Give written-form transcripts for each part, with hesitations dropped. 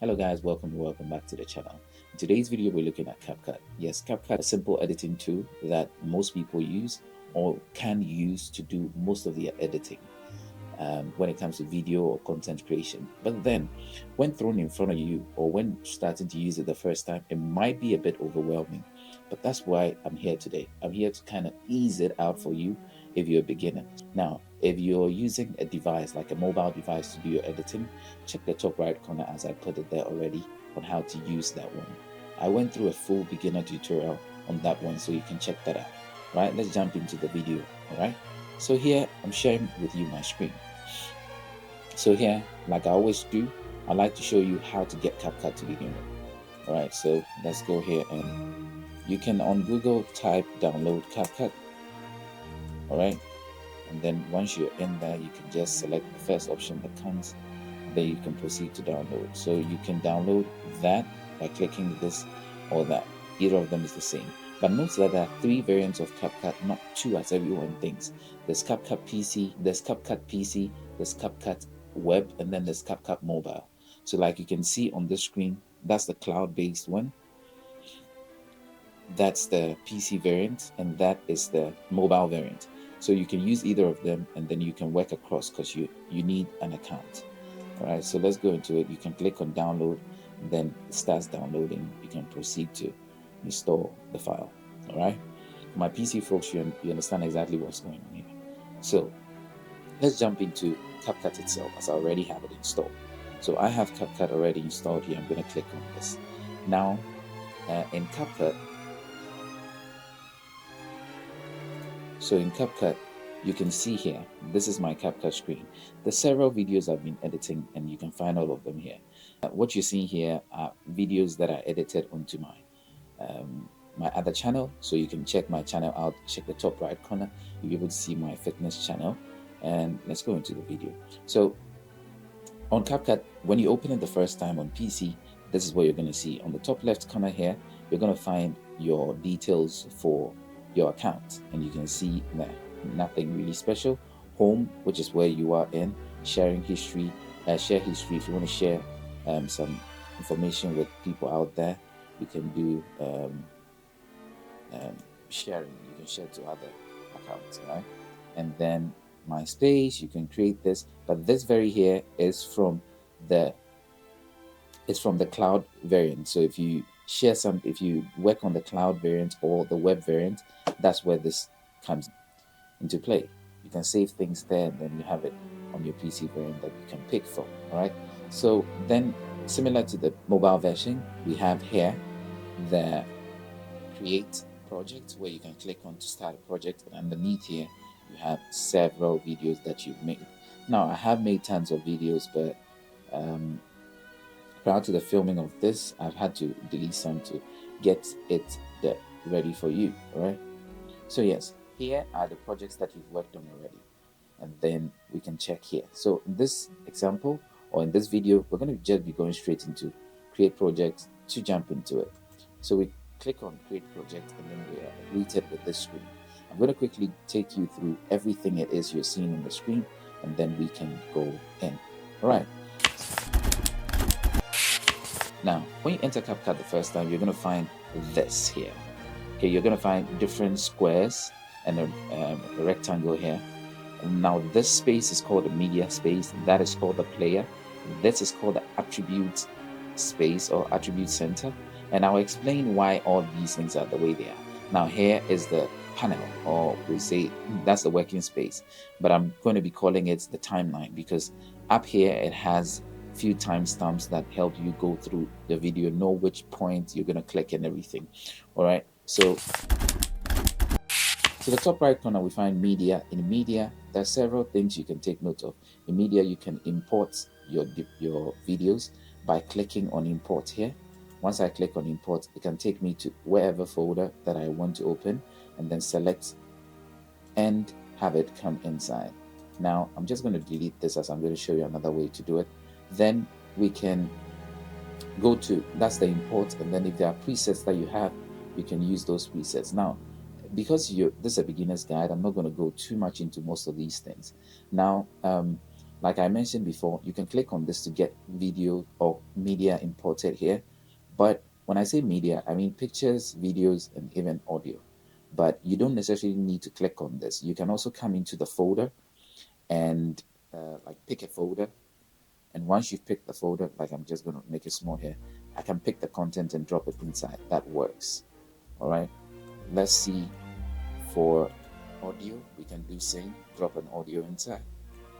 Hello guys, welcome back to the channel. In today's video we're looking at CapCut. Yes, CapCut is a simple editing tool that most people use or can use to do most of their editing when it comes to video or content creation. But then when thrown in front of you or when starting to use it the first time, it might be a bit overwhelming. But that's why I'm here today. I'm here to kind of ease it out for you if you're a beginner. Now, if you're using a device like a mobile device to do your editing, check the top right corner as I put it there already on how to use that one. I went through a full beginner tutorial on that one, so you can check that out. Right, let's jump into the video. All right, so here I'm sharing with you my screen. So here, like I always do, I like to show you how to get CapCut to begin with. All right, so let's go here, and you can on Google type download CapCut. All right, and then once you're in there, you can just select the first option that comes, then you can proceed to download. So you can download that by clicking this or that. Either of them is the same. But note that there are three variants of CapCut, not two as everyone thinks. There's CapCut PC, there's CapCut Web, and then there's CapCut Mobile. So like you can see on this screen, that's the cloud-based one. That's the PC variant, and that is the mobile variant. So you can use either of them, and then you can work across because you need an account. All right, so let's go into it. You can click on download, and then it starts downloading. You can proceed to install the file. All right, for my PC folks, you understand exactly what's going on here. So let's jump into CapCut itself, as I already have it installed. So I have CapCut already installed here. I'm going to click on this. Now in CapCut, you can see here, this is my CapCut screen. There's several videos I've been editing, and you can find all of them here. What you're seeing here are videos that I edited onto my other channel, so you can check my channel out. Check the top right corner, you'll be able to see my fitness channel. And let's go into the video. So on CapCut, when you open it the first time on PC, this is what you're going to see. On the top left corner here, you're going to find your details for your account, and you can see that nothing really special. Home, which is where you are in. Sharing history, share history. If you want to share some information with people out there, you can do sharing. You can share to other accounts, right? And then my space, you can create this, but this very here is from the cloud variant. So if you share if you work on the cloud variant or the web variant, that's where this comes into play. You can save things there, and then you have it on your PC variant that you can pick from. All right, so then similar to the mobile version, we have here the create project, where you can click on to start a project, and underneath here you have several videos that you've made. Now I have made tons of videos, but prior to the filming of this, I've had to delete some to get it ready for you. All right, so yes, here are the projects that you've worked on already, and then we can check here. So in this example, or in this video, we're going to just be going straight into create project to jump into it. So we click on create project, and then we are greeted with this screen. I'm going to quickly take you through everything it is you're seeing on the screen, and then we can go in. All right. Now, when you enter CapCut the first time, you're going to find this here. Okay, you're going to find different squares and a rectangle here. Now, this space is called the media space. That is called the player. This is called the attribute space or attribute center. And I'll explain why all these things are the way they are. Now, here is the panel, or we say that's the working space, but I'm going to be calling it the timeline, because up here it has few timestamps that help you go through the video, know which point you're going to click and everything. All right, so to the top right corner we find media. In media, there are several things you can take note of. In media, you can import your videos by clicking on import here. Once I click on import, it can take me to wherever folder that I want to open, and then select and have it come inside. Now I'm just going to delete this, as I'm going to show you another way to do it. Then we can go to, that's the import, and then if there are presets that you have, you can use those presets. Now, because this is a beginner's guide, I'm not going to go too much into most of these things. Now, Like I mentioned before, you can click on this to get video or media imported here. But when I say media, I mean pictures, videos, and even audio. But you don't necessarily need to click on this. You can also come into the folder and like pick a folder. And once you've picked the folder, like I'm just going to make it small here, I can pick the content and drop it inside. That works. All right. Let's see. For audio, we can do same, drop an audio inside.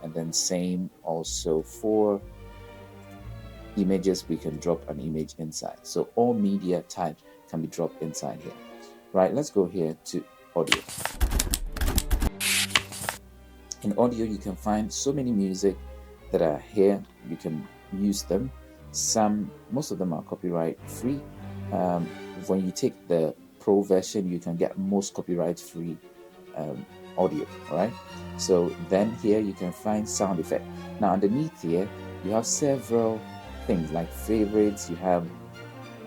And then same also for images, we can drop an image inside. So all media types can be dropped inside here. Right, let's go here to audio. In audio, you can find so many music that are here. You can use them. Most of them are copyright free. When you take the pro version, you can get most copyright free audio. All right. So then here you can find sound effect. Now underneath here, you have several things like favorites. You have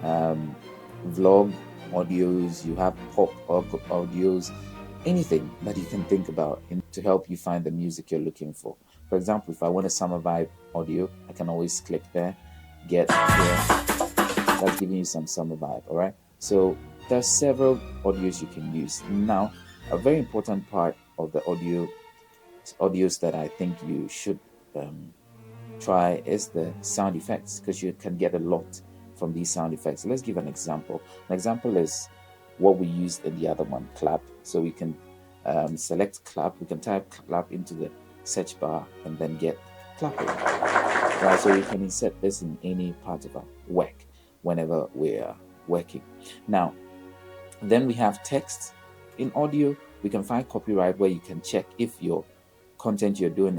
vlog audios. You have pop audios. Anything that you can think about to help you find the music you're looking for. For example, if I want a summer vibe audio, I can always click there, get here. That's giving you some summer vibe. All right. So there's several audios you can use. Now, a very important part of the audios that I think you should try is the sound effects, because you can get a lot from these sound effects. Let's give an example. An example is what we used in the other one, clap. So we can select clap. We can type clap into the search bar and then get clapping. Right, so you can insert this in any part of our work whenever we're working. Now, then we have text. In audio, we can find copyright, where you can check if your content you're doing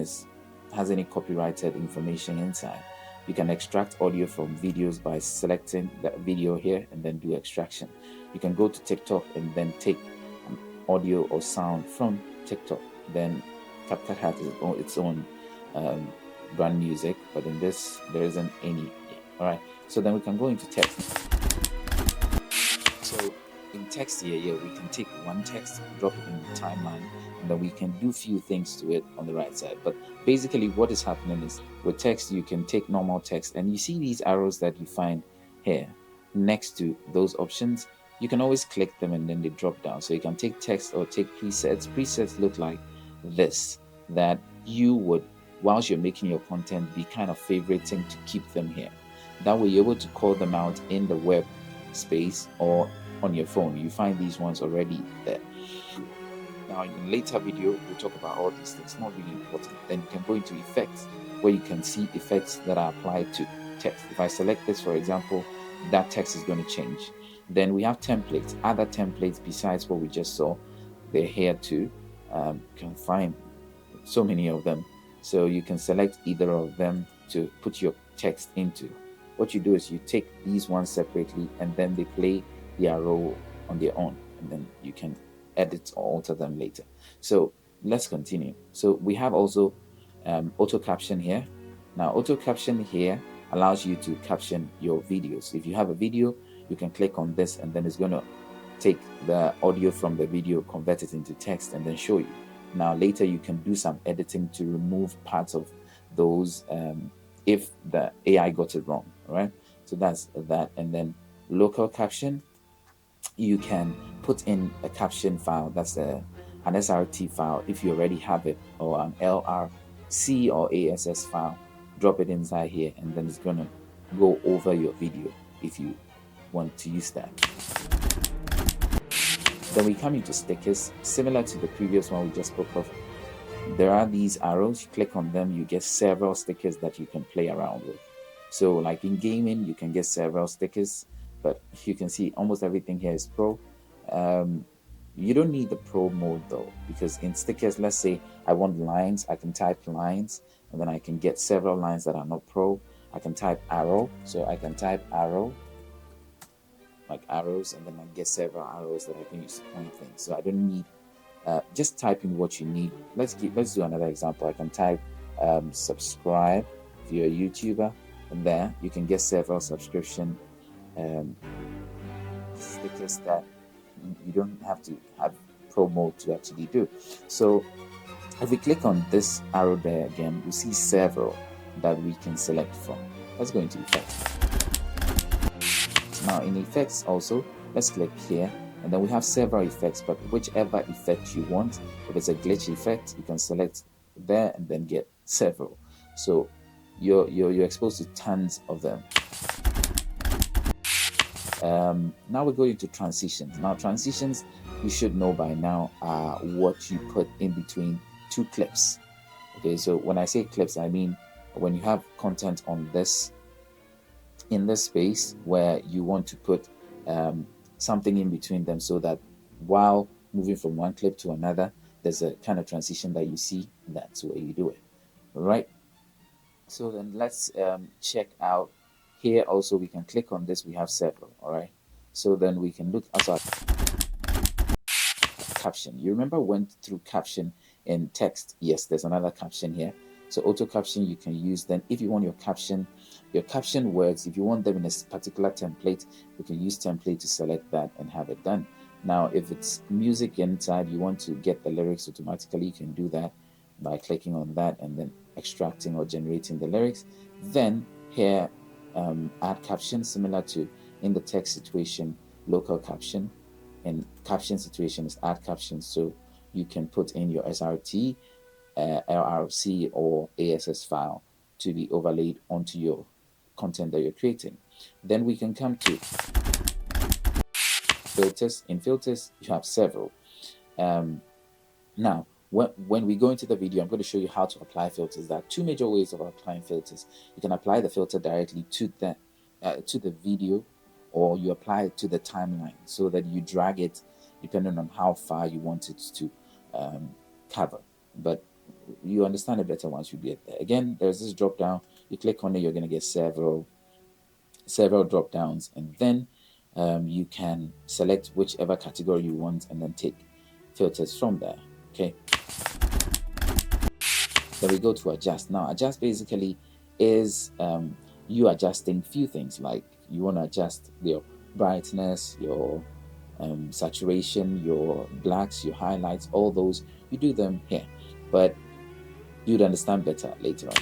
has any copyrighted information inside. You can extract audio from videos by selecting the video here and then do extraction. You can go to TikTok and then take audio or sound from TikTok. Then CapCut has its own brand music, but in this there isn't any. All right. So then we can go into text. So in text here, we can take one text, drop it in the timeline, and then we can do few things to it on the right side. But basically what is happening is with text, you can take normal text, and you see these arrows that you find here next to those options. You can always click them and then they drop down. So you can take text or take presets. Presets look like this, that you would, whilst you're making your content, be kind of favoriting to keep them here. That way you're able to call them out in the web space or on your phone. You find these ones already there. Now in a later video, we'll talk about all these things. Not really important. Then you can go into effects, where you can see effects that are applied to text. If I select this, for example, that text is going to change. Then we have templates, other templates besides what we just saw. They're here too. You can find so many of them. So you can select either of them to put your text into. What you do is you take these ones separately, and then they play the arrow on their own, and then you can edit or alter them later. So let's continue. So we have also auto caption here. Now auto caption here allows you to caption your videos. If you have a video, you can click on this, and then it's going to take the audio from the video, convert it into text, and then show you. Now later you can do some editing to remove parts of those if the AI got it wrong. All right, so that's that. And then local caption, you can put in a caption file, that's an SRT file if you already have it, or an LRC or ASS file. Drop it inside here, and then it's going to go over your video if you want to use that. Then we come into stickers, similar to the previous one we just spoke of. There are these arrows. You click on them, you get several stickers that you can play around with. So like in gaming, you can get several stickers, but you can see almost everything here is pro. You don't need the pro mode though, because in stickers, let's say I want lines, I can type lines, and then I can get several lines that are not pro. I can type arrow, so I can type arrow, like arrows, and then I get several arrows that I can use to point things. So I don't need just type in what you need. Let's do another example. I can type subscribe if you're a YouTuber, and there you can get several subscription stickers that you don't have to have pro mode to actually do. So If we click on this arrow there again, we see several that we can select from. Let's go into effects. Now in effects also, let's click here, and then we have several effects, but whichever effect you want. If it's a glitch effect, you can select there and then get several. So you're exposed to tons of them. Now we're going to transitions. Now transitions, you should know by now, are what you put in between two clips. Okay, so when I say clips, I mean when you have content on this, in this space where you want to put something in between them, so that while moving from one clip to another, there's a kind of transition that you see. That's where you do it. All right. So then let's check out here. Also, we can click on this. We have several. All right. So then we can look also at caption. You remember went through caption in text? Yes, there's another caption here. So auto caption you can use. Then if you want your caption words, if you want them in a particular template, you can use template to select that and have it done. Now if it's music inside, you want to get the lyrics automatically, you can do that by clicking on that and then extracting or generating the lyrics. Then here add caption, similar to in the text situation, local caption. In caption situation is add caption, so you can put in your SRT, LRC or ASS file to be overlaid onto your content that you're creating. Then we can come to filters. In filters, you have several. Now, when we go into the video, I'm going to show you how to apply filters. There are two major ways of applying filters. You can apply the filter directly to the video, or you apply it to the timeline so that you drag it depending on how far you want it to cover. But you understand it better once you get there. Again, there's this drop down. You click on it, you're going to get several drop downs, and then you can select whichever category you want and then take filters from there. Okay. Then we go to adjust. Now adjust basically is you adjusting few things, like you want to adjust your brightness, your saturation, your blacks, your highlights, all those. You do them here, but you'd understand better later on.